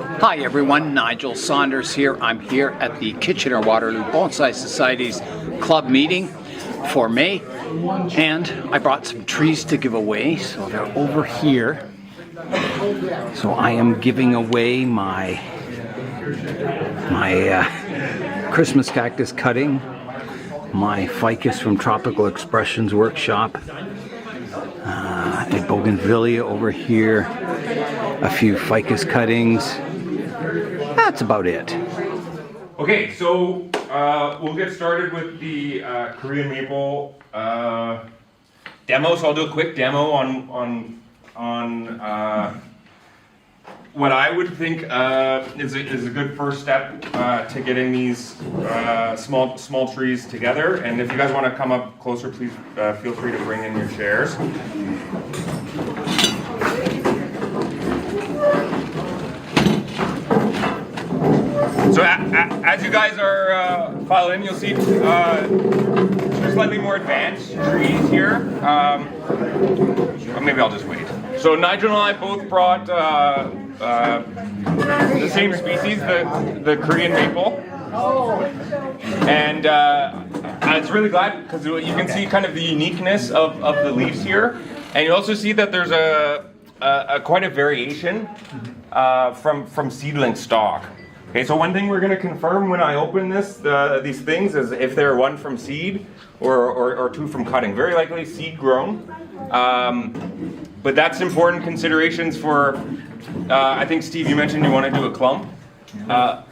Hi everyone, Nigel Saunders here. I'm here at the Kitchener Waterloo Bonsai Society's club meeting for May, and I brought some trees to give away, so they're over here. So I am giving away my Christmas cactus cutting, my ficus from Tropical Expressions workshop, a bougainvillea over here, a few ficus cuttings. That's about it. Okay, so we'll get started with the Korean maple demo. So I'll do a quick demo on what I would think is a good first step to getting these small trees together. And if you guys want to come up closer, please feel free to bring in your chairs. So as you guys are filing in, you'll see two slightly more advanced trees here. Or maybe I'll just wait. So Nigel and I both brought the same species, the Korean maple. And I was really glad because you can see kind of the uniqueness of the leaves here. And you also see that there's quite a variation from seedling stock. Okay, so one thing we're going to confirm when I open these things is if they're one from seed or two from cutting. Very likely seed grown, but that's important considerations for. I think Steve, you mentioned you want to do a clump.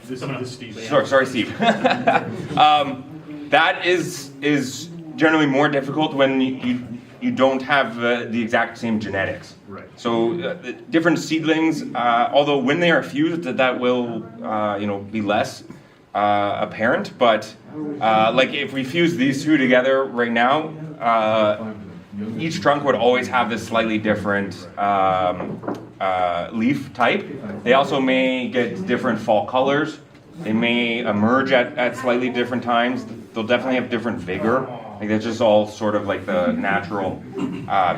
This is Steve. Sorry, Steve. That is generally more difficult when you don't have the exact same genetics. Right. So different seedlings, although when they are fused, that will be less apparent. But like if we fuse these two together right now, each trunk would always have this slightly different leaf type. They also may get different fall colors. They may emerge at slightly different times. They'll definitely have different vigor. Like that's just all sort of like the natural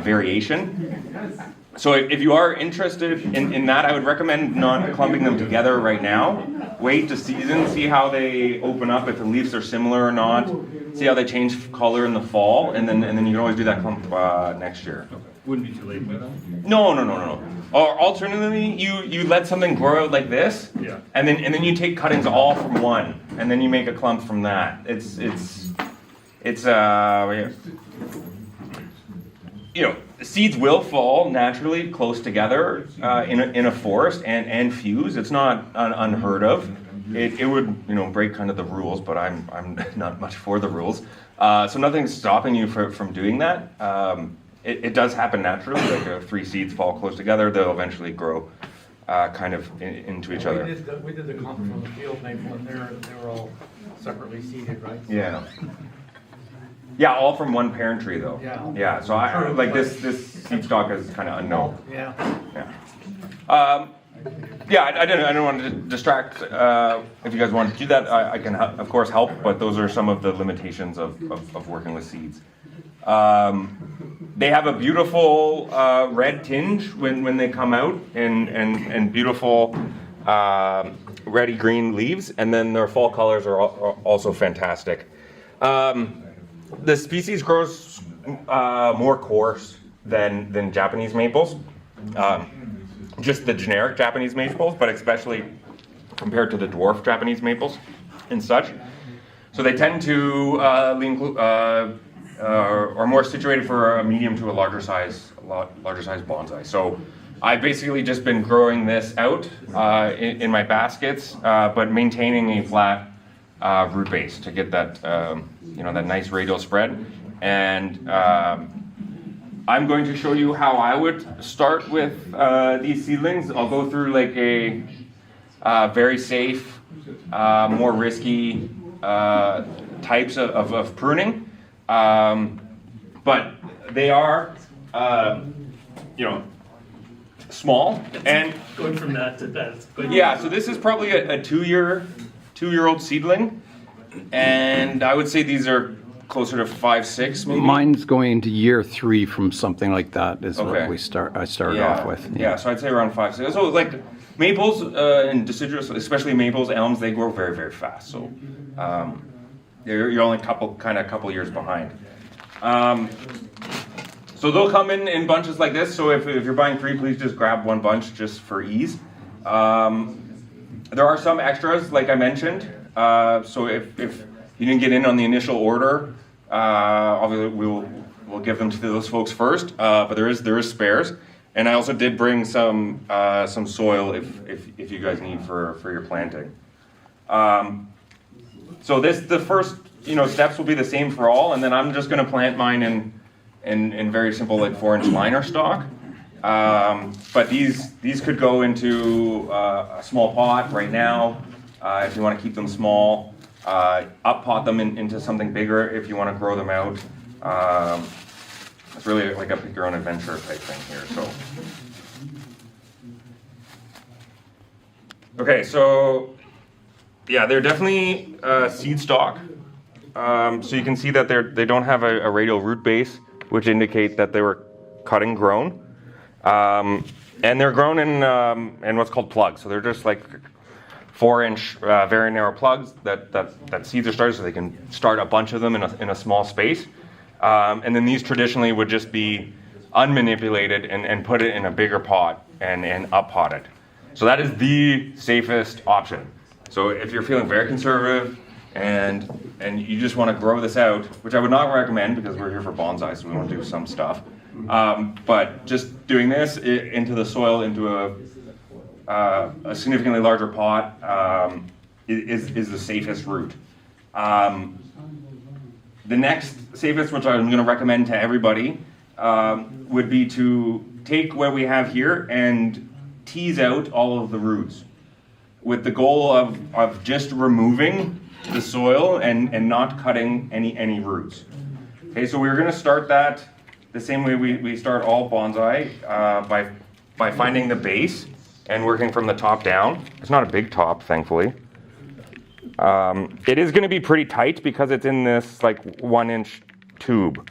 variation. So if you are interested in that, I would recommend not clumping them together right now. Wait to season, see how they open up, if the leaves are similar or not. See how they change color in the fall, and then you can always do that clump next year. Wouldn't be too late by then. No. Or alternatively, you let something grow out like this, Yeah. and then you take cuttings all from one, and then you make a clump from that. Seeds will fall naturally close together in a forest and fuse. It's not unheard of. It would break kind of the rules, but I'm not much for the rules. So nothing's stopping you from doing that. It does happen naturally. Like 3 seeds fall close together, they'll eventually grow kind of into each other. We did the clump from the field maple, and they were all separately seeded, right? Yeah. Yeah, all from one parent tree though. Yeah. Yeah. So I like this seed stock is kind of unknown. Yeah. Yeah. I don't want to distract. If you guys want to do that, I can of course help. But those are some of the limitations of working with seeds. They have a beautiful red tinge when they come out, and beautiful reddy green leaves, and then their fall colors are also fantastic. The species grows more coarse than Japanese maples, just the generic Japanese maples, but especially compared to the dwarf Japanese maples and such. So they tend to are more situated for a medium to a larger size bonsai. So I've basically just been growing this out in my baskets, but maintaining a flat root base to get that that nice radial spread. And I'm going to show you how I would start with these seedlings. I'll go through like a very safe, more risky types of pruning, but they are small and Going from that to that. yeah. So this is probably a two-year-old seedling, and I would say these are closer to 5, 6 maybe. Mine's going to year 3 from something like that is Okay. what I started off with. Yeah, so I'd say around 5, 6. So like Maples and deciduous, especially maples, elms, they grow very, very fast. So you're only a couple years behind. So they'll come in bunches like this. So if you're buying 3, please just grab 1 bunch just for ease. There are some extras, like I mentioned. So if you didn't get in on the initial order, obviously we'll give them to those folks first. But there is spares. And I also did bring some soil if you guys need for your planting. So the first steps will be the same for all, and then I'm just going to plant mine in very simple 4-inch liner stock. But these could go into a small pot right now if you want to keep them small. Up pot them into something bigger if you want to grow them out. It's really like a pick your own adventure type thing here. Okay, so yeah, they're definitely seed stock. So you can see that they don't have a radial root base, which indicate that they were cutting grown. And they're grown in what's called plugs. So they're just 4-inch, very narrow plugs that seeds are started, so they can start a bunch of them in a small space. And then these traditionally would just be unmanipulated and put it in a bigger pot and up pot it. So that is the safest option. So if you're feeling very conservative and you just want to grow this out, which I would not recommend because we're here for bonsai, so we want to do some stuff. But just doing this into the soil, into a significantly larger pot is the safest route. The next safest, which I'm going to recommend to everybody, would be to take what we have here and tease out all of the roots with the goal of just removing the soil and not cutting any roots. Okay, so we're going to start that the same way we start all bonsai by finding the base and working from the top down. It's not a big top, thankfully. It is going to be pretty tight because it's in this 1-inch tube.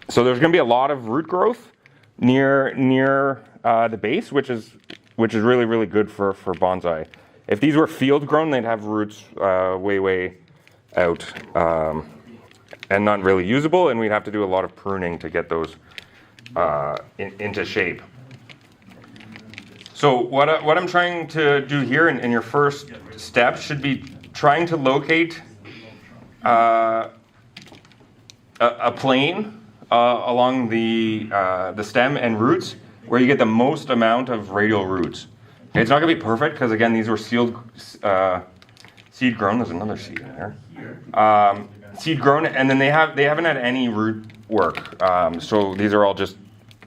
So there's going to be a lot of root growth near the base, which is really, really good for bonsai. If these were field grown, they'd have roots way out and not really usable, and we'd have to do a lot of pruning to get those into shape. So what I'm trying to do here in your first step should be trying to locate a plane along the stem and roots where you get the most amount of radial roots. Okay, it's not going to be perfect because again these were seed grown. There's another seed in there. Seed grown, and then they haven't had any root work. So these are all just,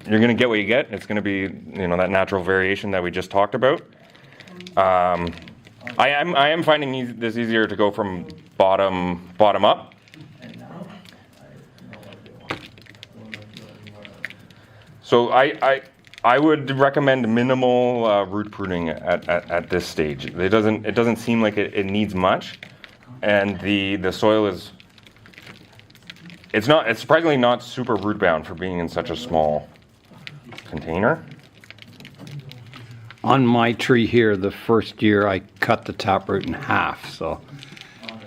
you're going to get what you get. It's going to be that natural variation that we just talked about. I am finding this easier to go from bottom up. So I would recommend minimal root pruning at this stage. It doesn't seem like it needs much, and the soil is. It's surprisingly not super root bound for being in such a small container. On my tree here, the first year I cut the taproot in half, so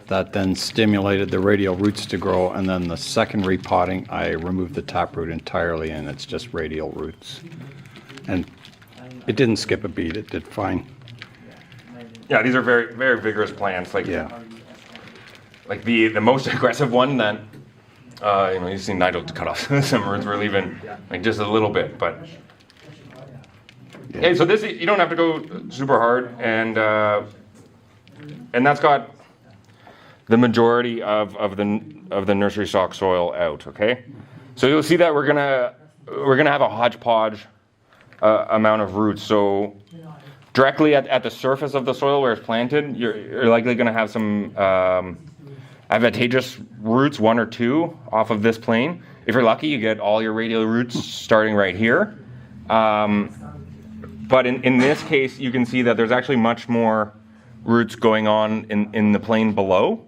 that then stimulated the radial roots to grow, and then the second repotting I removed the taproot entirely and it's just radial roots. And it didn't skip a beat, it did fine. Yeah, these are very, very vigorous plants. Yeah. Like the most aggressive one that you've seen Nigel cut off some roots. We're leaving just a little bit, but hey, so this you don't have to go super hard, and that's got the majority of the nursery stock soil out. Okay, so you'll see that we're gonna have a hodgepodge amount of roots. So directly at the surface of the soil where it's planted, you're likely going to have some advantageous roots, 1 or 2 off of this plane. If you're lucky, you get all your radial roots starting right here. But in this case, you can see that there's actually much more roots going on in the plane below.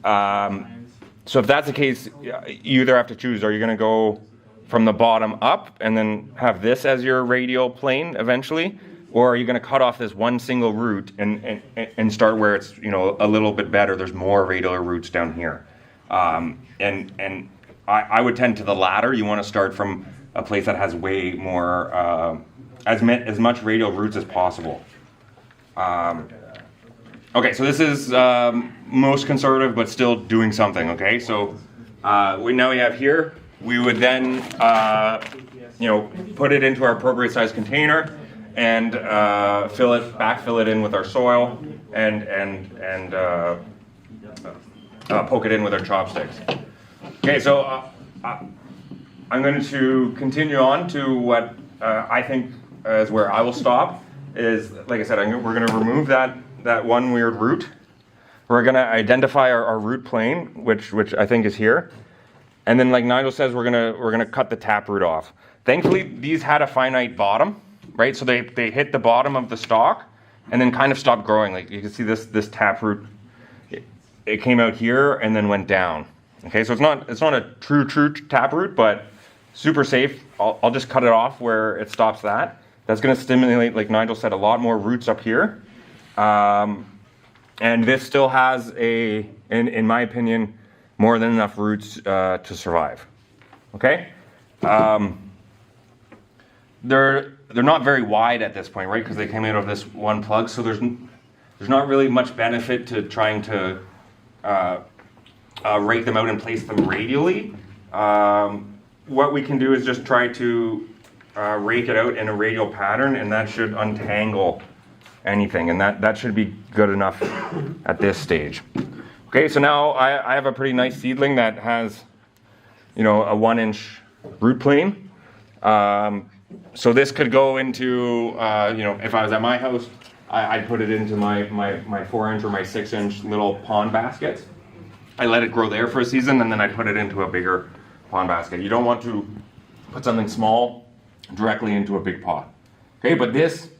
So if that's the case, you either have to choose, are you going to go from the bottom up and then have this as your radial plane eventually? or are you going to cut off this one single root and start where it's, you know, a little bit better? There's more radial roots down here. And I would tend to the latter. You want to start from a place that has way more, as much radial roots as possible. Okay, so this is most conservative, but still doing something. Okay, so we have here. We would then, you know, put it into our appropriate size container and backfill it in with our soil, and poke it in with our chopsticks. Okay, so I'm going to continue on to what I think is where I will stop. Is, like I said, we're going to remove that one weird root. We're going to identify our root plane, which I think is here, and then, like Nigel says, we're gonna cut the taproot off. Thankfully, these had a finite bottom, right? So they hit the bottom of the stalk, and then kind of stopped growing. Like you can see this taproot, it came out here and then went down. Okay, so it's not a true taproot, but super safe. I'll just cut it off where it stops that. That's going to stimulate, like Nigel said, a lot more roots up here. And this still has in my opinion, more than enough roots to survive. Okay? They're not very wide at this point, right? Because they came out of this one plug, so there's not really much benefit to trying to rake them out and place them radially. What we can do is just try to rake it out in a radial pattern, and that should untangle anything, and that should be good enough at this stage. Okay, so now I have a pretty nice seedling that has, you know, a 1-inch root plane. So this could go into, you know, if I was at my house, I'd put it into my 4-inch or my 6-inch little pond baskets. I let it grow there for a season, and then I'd put it into a bigger pond basket. You don't want to put something small directly into a big pot. Okay, but this,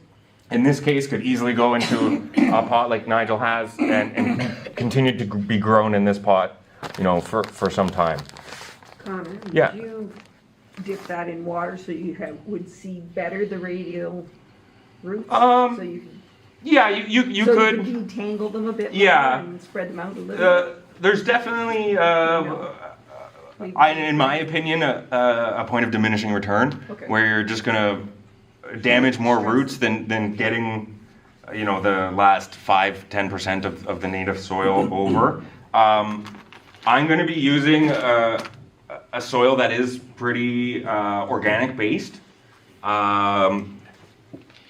in this case, could easily go into a pot like Nigel has and continue to be grown in this pot, you know, for some time. Connor, Yeah. would you dip that in water so you would see better the radial roots? So you can, Yeah, you so could. you can detangle them a bit more Yeah. and spread them out a little? There's definitely, in my opinion, a point of diminishing return, Okay. where you're just going to damage more roots than getting, you know, the last 5-10% of the native soil over. I'm going to be using a soil that is pretty organic based.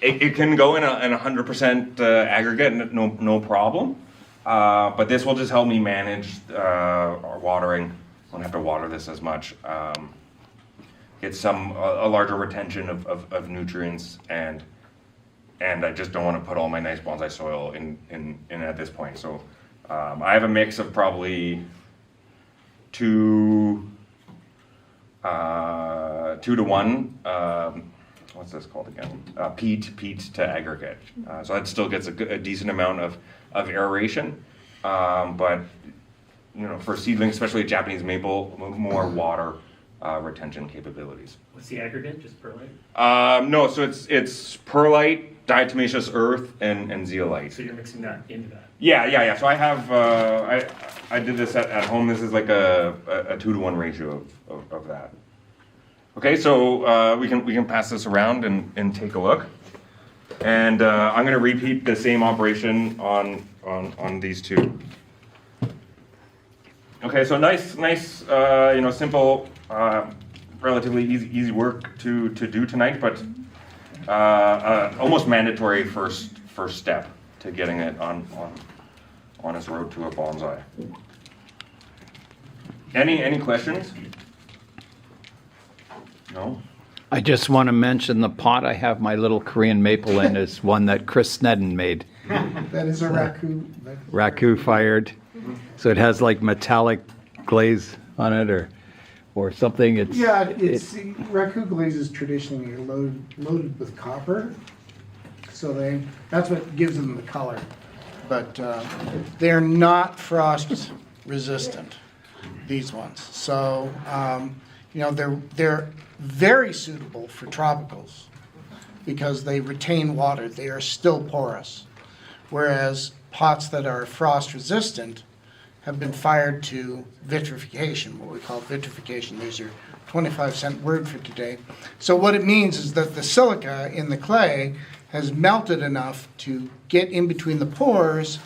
It can go in a 100% aggregate, no problem. But this will just help me manage our watering. I don't have to water this as much. Get a larger retention of nutrients, and I just don't want to put all my nice bonsai soil in at this point. So I have a mix of probably 2 to 1. What's this called again? Peat to aggregate. So that still gets a decent amount of aeration, but you know, for seedlings, especially Japanese maple, more water retention capabilities. What's the aggregate? Just perlite? No, so it's perlite, diatomaceous earth, and zeolite. So you're mixing that into that? Yeah. So I have I did this at home. This is like a 2 to 1 ratio of that. Okay, so we can pass this around and take a look. And I'm going to repeat the same operation on these two. Okay, so nice, you know, simple, relatively easy work to do tonight, but almost mandatory first step to getting it on its road to a bonsai. Any questions? No? I just want to mention the pot I have my little Korean maple in is one that Chris Snedden made. That is a raccoon. Raku fired. So it has like metallic glaze on it or something. It's Raccoon glazes traditionally are loaded with copper, so that's what gives them the color. But they're not frost resistant, these ones. So you know, they're very suitable for tropicals. because they retain water. They are still porous. Whereas pots that are frost resistant have been fired to vitrification, what we call vitrification. There's your 25-cent word for today. So what it means is that the silica in the clay has melted enough to get in between the pores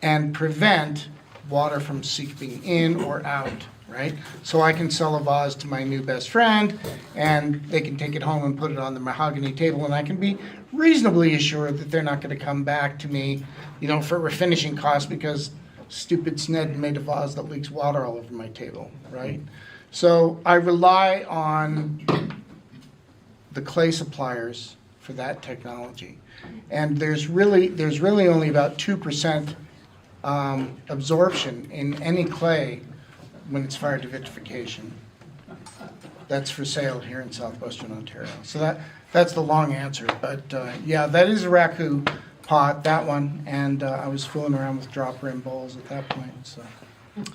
and prevent water from seeping in or out, right? So I can sell a vase to my new best friend, and they can take it home and put it on the mahogany table, and I can be reasonably assured that they're not going to come back to me, for refinishing costs because stupid Sned made a vase that leaks water all over my table, right? So I rely on the clay suppliers for that technology, and there's really only about 2% absorption in any clay when it's fired to vitrification. That's for sale here in southwestern Ontario. So that's the long answer, but yeah, that is a raku pot, that one, and I was fooling around with drop rim bowls at that point, so it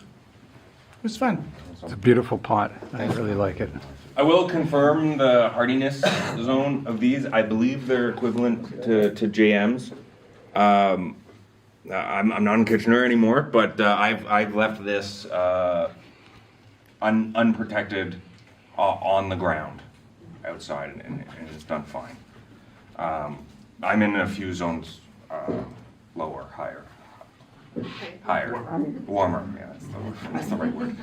was fun. It's a beautiful pot. I really like it. I will confirm the hardiness zone of these. I believe they're equivalent to JM's. I'm not in Kitchener anymore, but I've left this unprotected on the ground outside, and it's done fine. I'm in a few zones lower, higher, warmer. Yeah, that's the right word.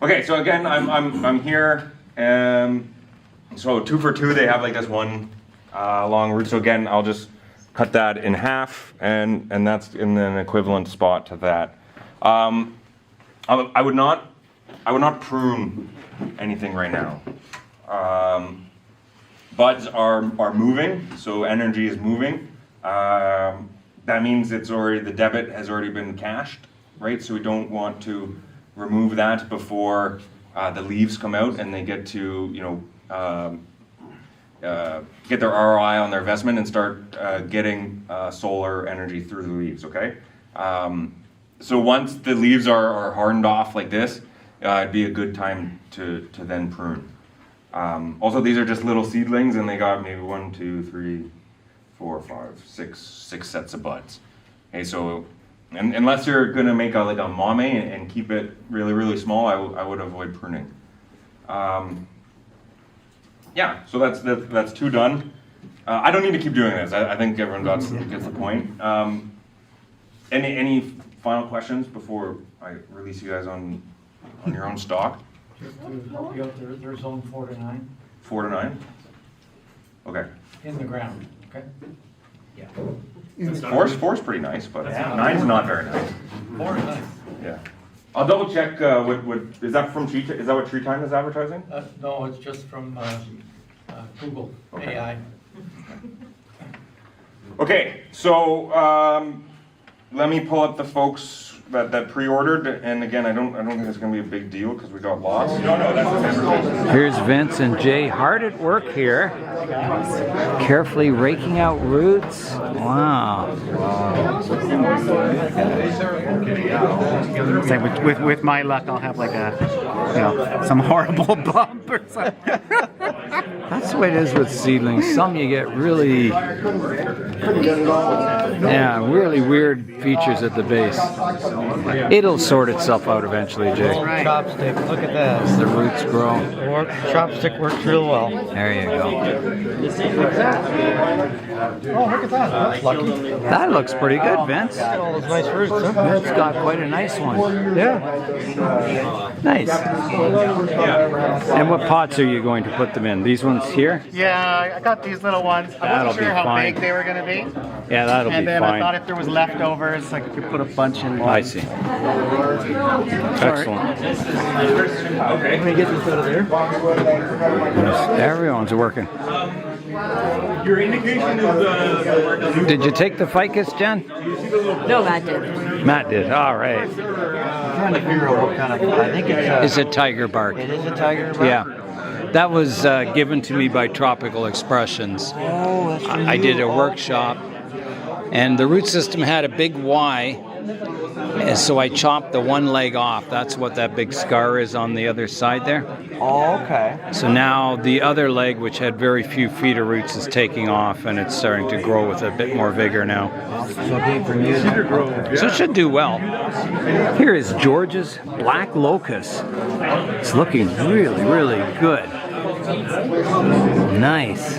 Okay, so again, I'm here. So 2 for 2, they have like this one long root. So again, I'll just cut that in half, and that's in an equivalent spot to that. I would not prune anything right now. Buds are moving, so energy is moving. That means the debit has already been cashed, right? So we don't want to remove that before the leaves come out and they get to get their ROI on their investment and start getting solar energy through the leaves. Okay. So once the leaves are hardened off like this, it'd be a good time to then prune. Also, these are just little seedlings, and they got maybe 1, 2, 3, 4, 5, 6 sets of buds. Okay, so unless you're gonna make like a mame and keep it really, really small, I would avoid pruning. Yeah, so that's 2 done. I don't need to keep doing this. I think everyone gets the point. Any final questions before I release you guys on your own stock? Just to help you out, they're zone 4 to 9. 4 to 9? Okay. In the ground, okay? Yeah. 4's pretty nice, but 9's not very nice. 4 is nice. Yeah. I'll double check, is that from is that what Tree Time is advertising? No, it's just from Google Okay. AI. Okay, so let me pull up the folks that pre-ordered, and again, I don't think it's going to be a big deal because we got lost. No, that's Here's Vince and Jay hard at work here, carefully raking out roots. Wow. It's like with my luck, I'll have like a, some horrible bump or something. That's the way it is with seedlings. Some you get really weird features at the base. It'll sort itself out eventually, Jay. Chopstick, look at that. The roots grow. Chopstick works real well. There you go. Oh, look at that. That's lucky. That looks pretty good, Vince. Look at all those nice roots, huh? That's got quite a nice one. Yeah. Nice. And what pots are you going to put them in? These ones here? Yeah, I got these little ones. I That'll wasn't sure be how fine. big they were going to be. Yeah, that'll And be then I thought fine. if there was leftovers, I could put a bunch in one. I see. Excellent. okay. Let me get this out of there. Everyone's working. Your indication is Did you take the ficus, Jen? No, Matt did. Matt did. All right. I'm trying to figure out what kind of, I think It's a tiger bark. it is a tiger bark? Yeah. That was given to me by Tropical Expressions. Oh, that's I did a workshop, and the root system had a big Y And so I chopped the one leg off. That's what that big scar is on the other side there. Oh, okay. So now the other leg, which had very few feeder roots, is taking off, and it's starting to grow with a bit more vigor now. So it should do well. Here is George's black locust. It's looking really, really good. Nice.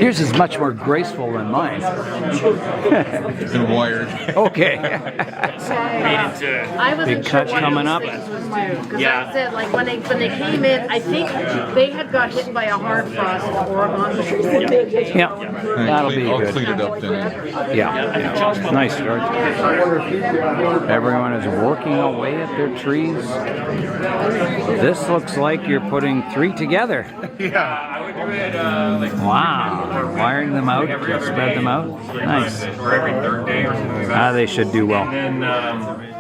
Yours is much more graceful than mine. Been wired. Okay. I wasn't Big cut sure coming up. Because I said, like, when they came in, I think they had got hit by a hard frost or on the tree. Yeah, that'll be I'll good. clean it up then. Yeah. Nice, George. Everyone is working away at their trees. This looks like you're putting 3 together. I would do it Wow. Wiring them out, spread them out. Nice. or every third day or something like that. They should do well. And then